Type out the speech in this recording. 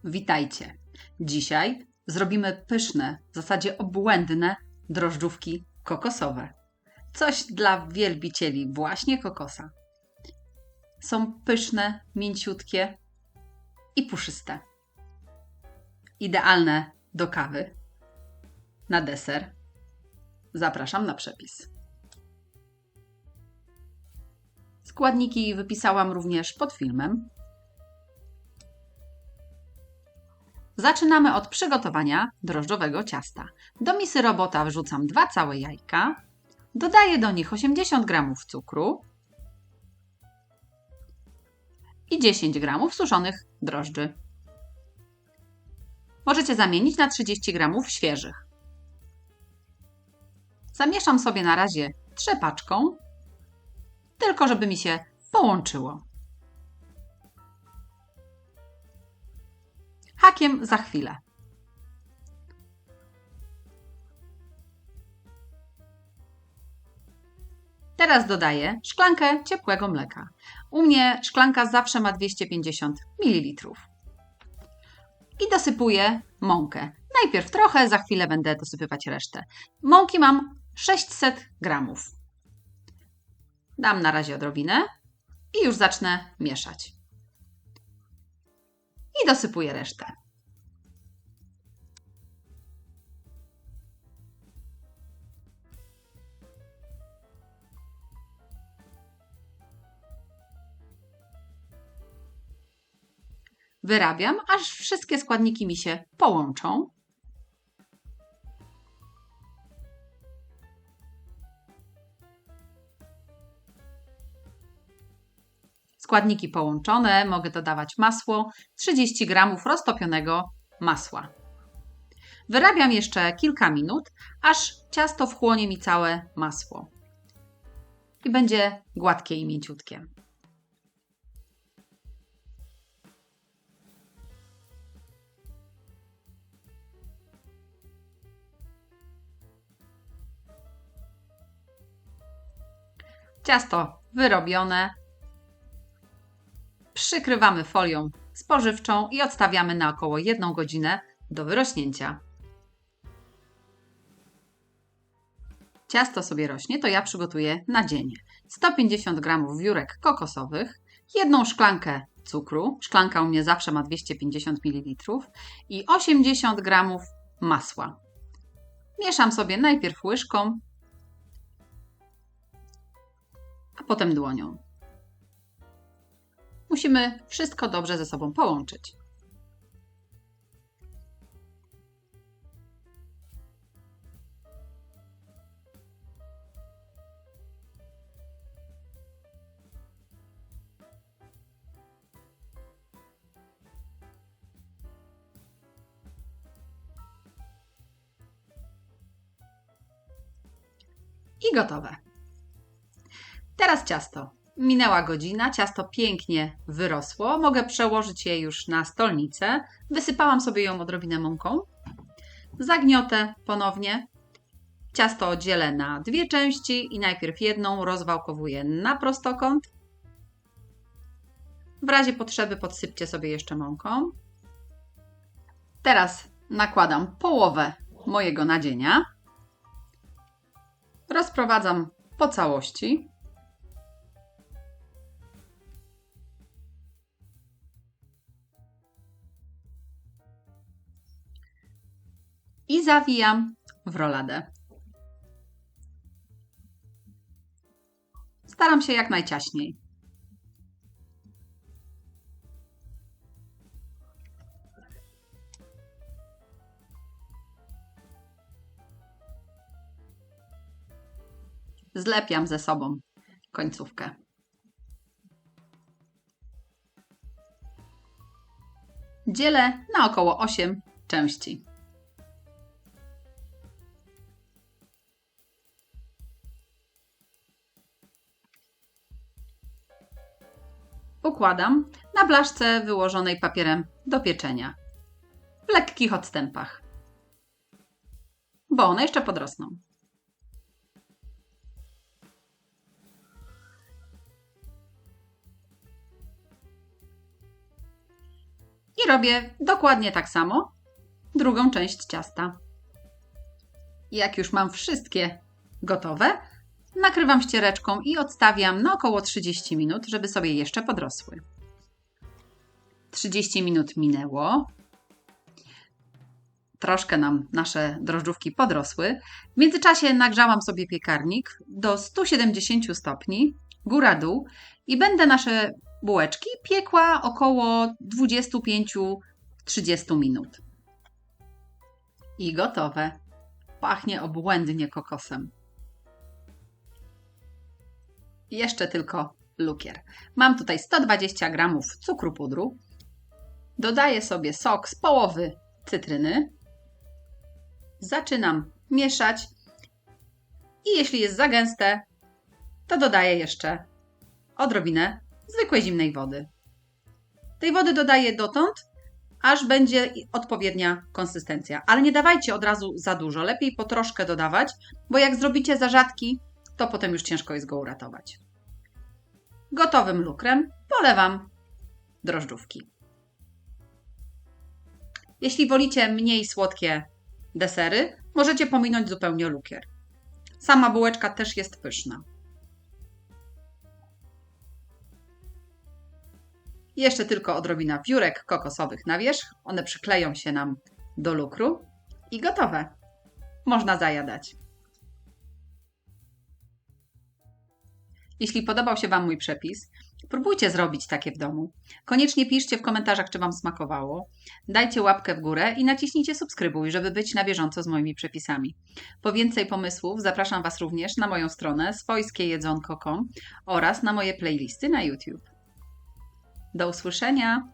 Witajcie. Dzisiaj zrobimy pyszne, w zasadzie obłędne drożdżówki kokosowe. Coś dla wielbicieli właśnie kokosa. Są pyszne, mięciutkie i puszyste. Idealne do kawy, na deser. Zapraszam na przepis. Składniki wypisałam również pod filmem. Zaczynamy od przygotowania drożdżowego ciasta. Do misy robota wrzucam 2 całe jajka. Dodaję do nich 80 g cukru i 10 g suszonych drożdży. Możecie zamienić na 30 g świeżych. Zamieszam sobie na razie trzepaczką, tylko żeby mi się połączyło. Hakiem za chwilę. Teraz dodaję szklankę ciepłego mleka. U mnie szklanka zawsze ma 250 ml. I dosypuję mąkę. Najpierw trochę, za chwilę będę dosypywać resztę. Mąki mam 600 g. Dam na razie odrobinę i już zacznę mieszać. I dosypuję resztę. Wyrabiam, aż wszystkie składniki mi się połączą. Składniki połączone, mogę dodawać masło, 30 g roztopionego masła. Wyrabiam jeszcze kilka minut, aż ciasto wchłonie mi całe masło i będzie gładkie i mięciutkie. Ciasto wyrobione. Przykrywamy folią spożywczą i odstawiamy na około 1 godzinę do wyrośnięcia. Ciasto sobie rośnie, to ja przygotuję na dzień. 150 g wiórek kokosowych, 1 szklankę cukru, szklanka u mnie zawsze ma 250 ml i 80 g masła. Mieszam sobie najpierw łyżką, a potem dłonią. Musimy wszystko dobrze ze sobą połączyć. I gotowe. Teraz ciasto. Minęła godzina, ciasto pięknie wyrosło. Mogę przełożyć je już na stolnicę. Wysypałam sobie ją odrobinę mąką. Zagniotę ponownie. Ciasto dzielę na 2 części i najpierw jedną rozwałkowuję na prostokąt. W razie potrzeby podsypcie sobie jeszcze mąką. Teraz nakładam połowę mojego nadzienia. Rozprowadzam po całości. I zawijam w roladę. Staram się jak najciaśniej. Zlepiam ze sobą końcówkę. Dzielę na około 8 części. Układam na blaszce wyłożonej papierem do pieczenia w lekkich odstępach, bo one jeszcze podrosną. I robię dokładnie tak samo drugą część ciasta. Jak już mam wszystkie gotowe, nakrywam ściereczką i odstawiam na około 30 minut, żeby sobie jeszcze podrosły. 30 minut minęło. Troszkę nam nasze drożdżówki podrosły. W międzyczasie nagrzałam sobie piekarnik do 170 stopni, góra-dół, i będę nasze bułeczki piekła około 25-30 minut. I gotowe. Pachnie obłędnie kokosem. Jeszcze tylko lukier. Mam tutaj 120 g cukru pudru. Dodaję sobie sok z połowy cytryny. Zaczynam mieszać i jeśli jest za gęste, to dodaję jeszcze odrobinę zwykłej zimnej wody. Tej wody dodaję dotąd, aż będzie odpowiednia konsystencja. Ale nie dawajcie od razu za dużo, lepiej po troszkę dodawać, bo jak zrobicie za rzadki, to potem już ciężko jest go uratować. Gotowym lukrem polewam drożdżówki. Jeśli wolicie mniej słodkie desery, możecie pominąć zupełnie lukier. Sama bułeczka też jest pyszna. Jeszcze tylko odrobina wiórek kokosowych na wierzch. One przykleją się nam do lukru i gotowe. Można zajadać. Jeśli podobał się Wam mój przepis, próbujcie zrobić takie w domu. Koniecznie piszcie w komentarzach, czy Wam smakowało. Dajcie łapkę w górę i naciśnijcie subskrybuj, żeby być na bieżąco z moimi przepisami. Po więcej pomysłów zapraszam Was również na moją stronę swojskiejedzonko.com oraz na moje playlisty na YouTube. Do usłyszenia!